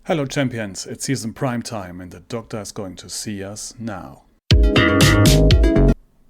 Hello champions, it's season prime time and the doctor is going to see us now.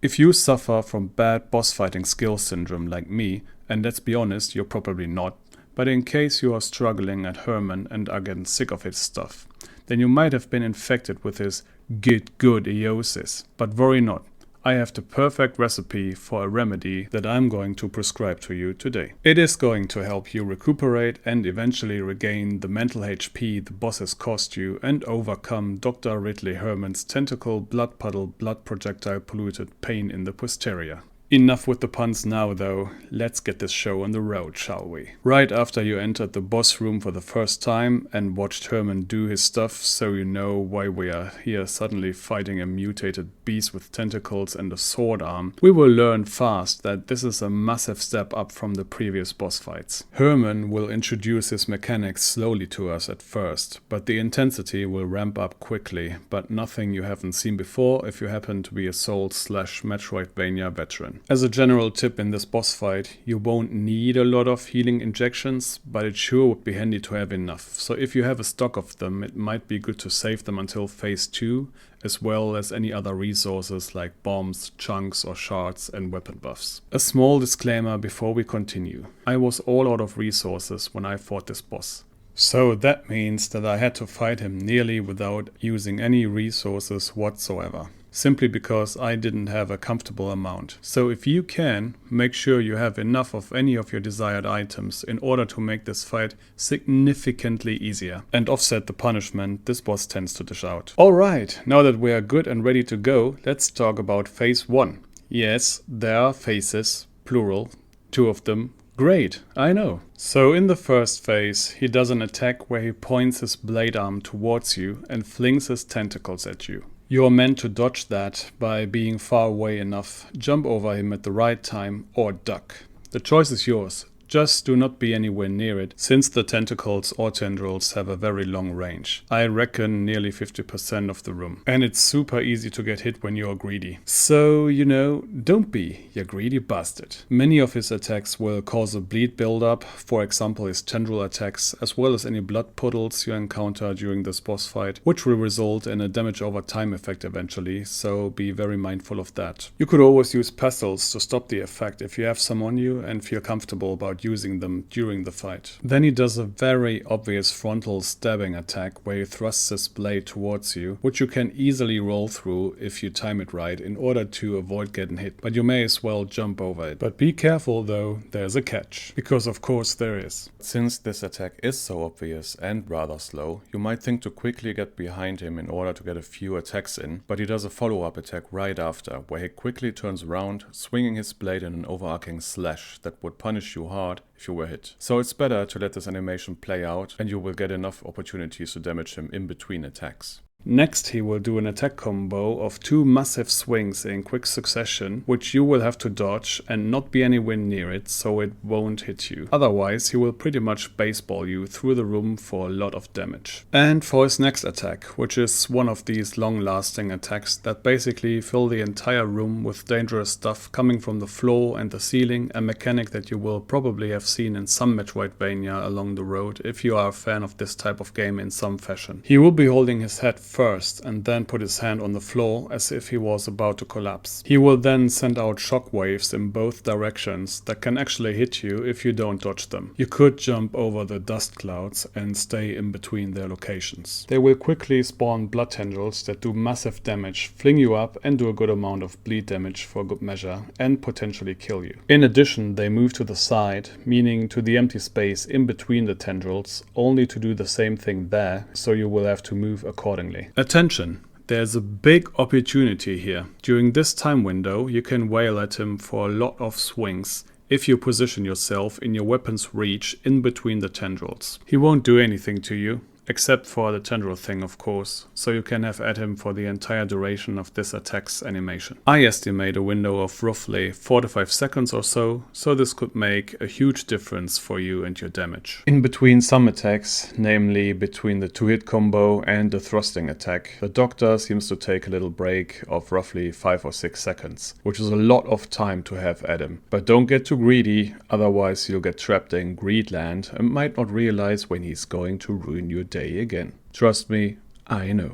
If you suffer from bad boss fighting skill syndrome like me, and let's be honest, you're probably not, but in case you are struggling at Hermann and are getting sick of his stuff, then you might have been infected with his get good eosis, but worry not. I have the perfect recipe for a remedy that I'm going to prescribe to you today. It is going to help you recuperate and eventually regain the mental HP the boss has cost you and overcome Dr. Ridley Hermann's tentacle blood puddle blood projectile polluted pain in the posterior. Enough with the puns now though, let's get this show on the road, shall we? Right after you entered the boss room for the first time and watched Hermann do his stuff, so you know why we are here suddenly fighting a mutated beast with tentacles and a sword arm, we will learn fast that this is a massive step up from the previous boss fights. Hermann will introduce his mechanics slowly to us at first, but the intensity will ramp up quickly, but nothing you haven't seen before if you happen to be a Souls/Metroidvania veteran. As a general tip in this boss fight, you won't need a lot of healing injections, but it sure would be handy to have enough. So if you have a stock of them, it might be good to save them until phase 2, as well as any other resources like bombs, chunks or shards and weapon buffs. A small disclaimer before we continue. I was all out of resources when I fought this boss. So that means that I had to fight him nearly without using any resources whatsoever. Simply because I didn't have a comfortable amount. So if you can, make sure you have enough of any of your desired items in order to make this fight significantly easier and offset the punishment this boss tends to dish out. Alright, now that we are good and ready to go, let's talk about phase 1. Yes, there are phases, plural, 2 of them. Great, I know. So in the first phase, he does an attack where he points his blade arm towards you and flings his tentacles at you. You're meant to dodge that by being far away enough, jump over him at the right time, or duck. The choice is yours. Just do not be anywhere near it, since the tentacles or tendrils have a very long range. I reckon nearly 50% of the room. And it's super easy to get hit when you're greedy. So, don't be, you greedy bastard. Many of his attacks will cause a bleed buildup, for example his tendril attacks, as well as any blood puddles you encounter during this boss fight, which will result in a damage over time effect eventually, so be very mindful of that. You could always use pestles to stop the effect if you have some on you and feel comfortable about using them during the fight. Then he does a very obvious frontal stabbing attack where he thrusts his blade towards you, which you can easily roll through if you time it right in order to avoid getting hit, but you may as well jump over it. But be careful though, there's a catch. Because of course there is. Since this attack is so obvious and rather slow, you might think to quickly get behind him in order to get a few attacks in, but he does a follow-up attack right after, where he quickly turns around, swinging his blade in an overarching slash that would punish you hard if you were hit. So it's better to let this animation play out and you will get enough opportunities to damage him in between attacks. Next he will do an attack combo of 2 massive swings in quick succession, which you will have to dodge and not be anywhere near it so it won't hit you. Otherwise he will pretty much baseball you through the room for a lot of damage. And for his next attack, which is one of these long-lasting attacks that basically fill the entire room with dangerous stuff coming from the floor and the ceiling, a mechanic that you will probably have seen in some Metroidvania along the road if you are a fan of this type of game in some fashion. He will be holding his head first and then put his hand on the floor as if he was about to collapse. He will then send out shock waves in both directions that can actually hit you if you don't dodge them. You could jump over the dust clouds and stay in between their locations. They will quickly spawn blood tendrils that do massive damage, fling you up and do a good amount of bleed damage for good measure and potentially kill you. In addition, they move to the side, meaning to the empty space in between the tendrils, only to do the same thing there, so you will have to move accordingly. Attention! There's a big opportunity here. During this time window, you can wail at him for a lot of swings if you position yourself in your weapon's reach in between the tendrils. He won't do anything to you, except for the tendril thing of course, so you can have at him for the entire duration of this attack's animation. I estimate a window of roughly 4 to 5 seconds or so this could make a huge difference for you and your damage. In between some attacks, namely between the 2-hit combo and the thrusting attack, the doctor seems to take a little break of roughly 5 or 6 seconds, which is a lot of time to have at him. But don't get too greedy, otherwise you'll get trapped in Greedland and might not realize when he's going to ruin your day. day again. Trust me, I know.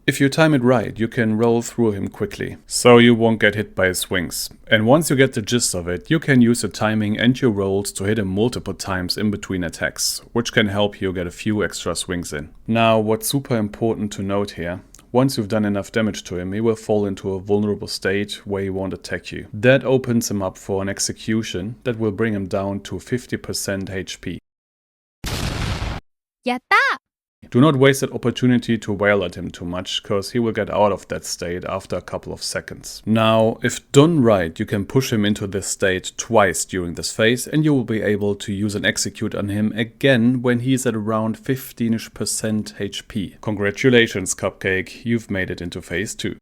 If you time it right, you can roll through him quickly, so you won't get hit by his swings. And once you get the gist of it, you can use your timing and your rolls to hit him multiple times in between attacks, which can help you get a few extra swings in. Now, what's super important to note here, once you've done enough damage to him, he will fall into a vulnerable state where he won't attack you. That opens him up for an execution that will bring him down to 50% HP. やった! Do not waste that opportunity to wail at him too much, cause he will get out of that state after a couple of seconds. Now, if done right, you can push him into this state twice during this phase, and you will be able to use an execute on him again when he's at around 15% HP. Congratulations, Cupcake, you've made it into phase 2.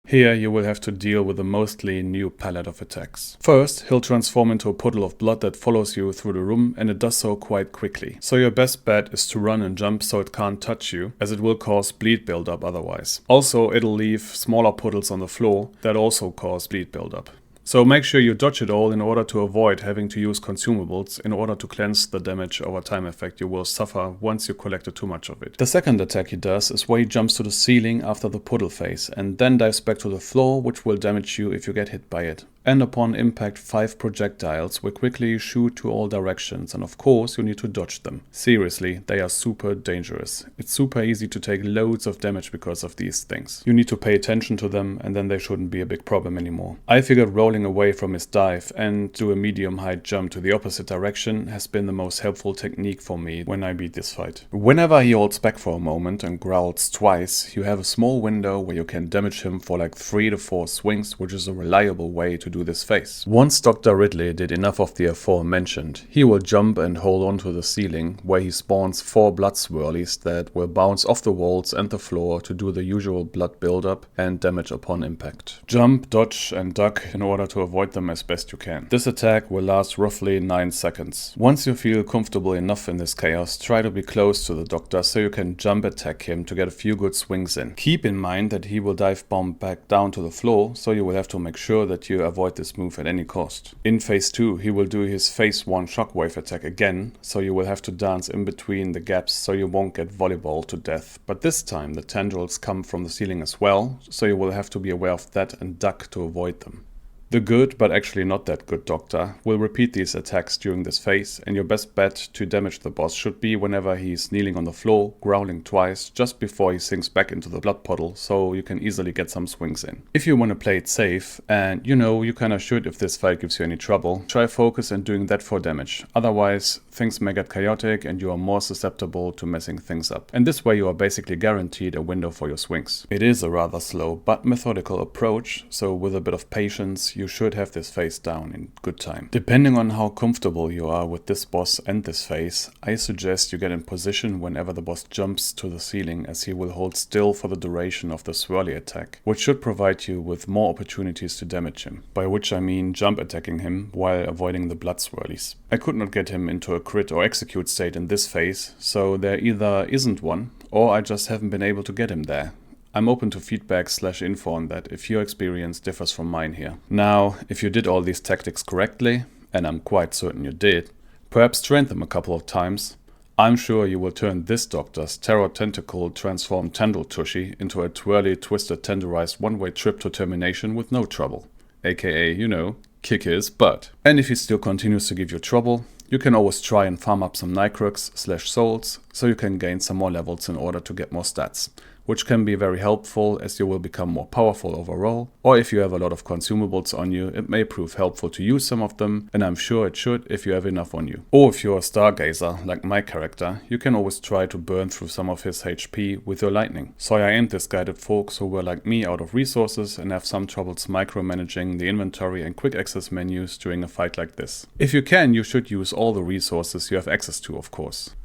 Here you will have to deal with a mostly new palette of attacks. First, he'll transform into a puddle of blood that follows you through the room, and it does so quite quickly. So your best bet is to run and jump so it can't touch you, as it will cause bleed buildup otherwise. Also, it'll leave smaller puddles on the floor that also cause bleed buildup. So make sure you dodge it all in order to avoid having to use consumables in order to cleanse the damage over time effect you will suffer once you collected too much of it. The second attack he does is where he jumps to the ceiling after the puddle phase and then dives back to the floor, which will damage you if you get hit by it. And upon impact, 5 projectiles will quickly shoot to all directions, and of course you need to dodge them. Seriously, they are super dangerous. It's super easy to take loads of damage because of these things. You need to pay attention to them, and then they shouldn't be a big problem anymore. I figured rolling away from his dive and do a medium height jump to the opposite direction has been the most helpful technique for me when I beat this fight. Whenever he holds back for a moment and growls twice, you have a small window where you can damage him for like 3 to 4 swings, which is a reliable way to do this phase. Once Dr. Ridley did enough of the aforementioned, he will jump and hold on to the ceiling, where he spawns 4 blood swirlies that will bounce off the walls and the floor to do the usual blood buildup and damage upon impact. Jump, dodge and duck in order to avoid them as best you can. This attack will last roughly 9 seconds. Once you feel comfortable enough in this chaos, try to be close to the doctor so you can jump attack him to get a few good swings in. Keep in mind that he will dive bomb back down to the floor, so you will have to make sure that you avoid this move at any cost. In phase 2, he will do his phase 1 shockwave attack again, so you will have to dance in between the gaps so you won't get volleyball to death. But this time the tendrils come from the ceiling as well, so you will have to be aware of that and duck to avoid them. The good, but actually not that good doctor, will repeat these attacks during this phase, and your best bet to damage the boss should be whenever he's kneeling on the floor, growling twice, just before he sinks back into the blood puddle, so you can easily get some swings in. If you want to play it safe, and you know you kinda should if this fight gives you any trouble, try focus and doing that for damage. Otherwise, things may get chaotic and you are more susceptible to messing things up. And this way you are basically guaranteed a window for your swings. It is a rather slow but methodical approach, so with a bit of patience, you should have this phase down in good time. Depending on how comfortable you are with this boss and this phase, I suggest you get in position whenever the boss jumps to the ceiling, as he will hold still for the duration of the swirly attack, which should provide you with more opportunities to damage him, by which I mean jump attacking him while avoiding the blood swirlies. I could not get him into a crit or execute state in this phase, so there either isn't one, or I just haven't been able to get him there. I'm open to feedback/info on that if your experience differs from mine here. Now, if you did all these tactics correctly, and I'm quite certain you did, perhaps train them a couple of times, I'm sure you will turn this doctor's terror tentacle transformed tendril tushy into a twirly, twisted, tenderized one-way trip to termination with no trouble. AKA, you know, kick his butt. And if he still continues to give you trouble, you can always try and farm up some Nitrox/souls so you can gain some more levels in order to get more stats, which can be very helpful as you will become more powerful overall, or if you have a lot of consumables on you, it may prove helpful to use some of them, and I'm sure it should if you have enough on you. Or if you're a stargazer, like my character, you can always try to burn through some of his HP with your lightning. So I aimed this guided folks who were like me out of resources and have some troubles micromanaging the inventory and quick access menus during a fight like this. If you can, you should use all the resources you have access to, of course.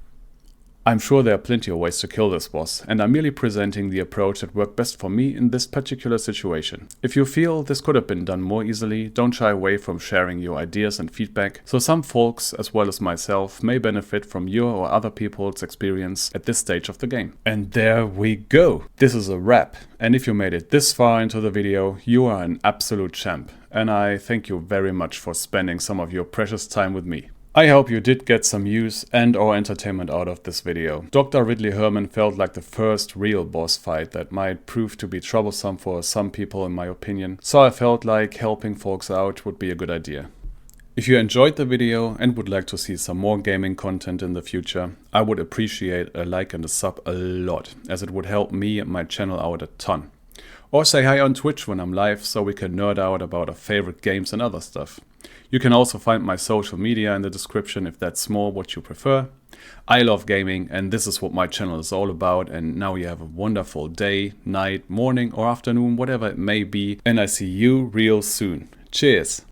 I'm sure there are plenty of ways to kill this boss, and I'm merely presenting the approach that worked best for me in this particular situation. If you feel this could have been done more easily, don't shy away from sharing your ideas and feedback, so some folks, as well as myself, may benefit from your or other people's experience at this stage of the game. And there we go! This is a wrap, and if you made it this far into the video, you are an absolute champ, and I thank you very much for spending some of your precious time with me. I hope you did get some use and or entertainment out of this video. Dr. Ridley Hermann felt like the first real boss fight that might prove to be troublesome for some people in my opinion, so I felt like helping folks out would be a good idea. If you enjoyed the video and would like to see some more gaming content in the future, I would appreciate a like and a sub a lot, as it would help me and my channel out a ton. Or say hi on Twitch when I'm live so we can nerd out about our favorite games and other stuff. You can also find my social media in the description if that's more what you prefer. I love gaming and this is what my channel is all about, and now you have a wonderful day, night, morning or afternoon, whatever it may be, and I see you real soon. Cheers!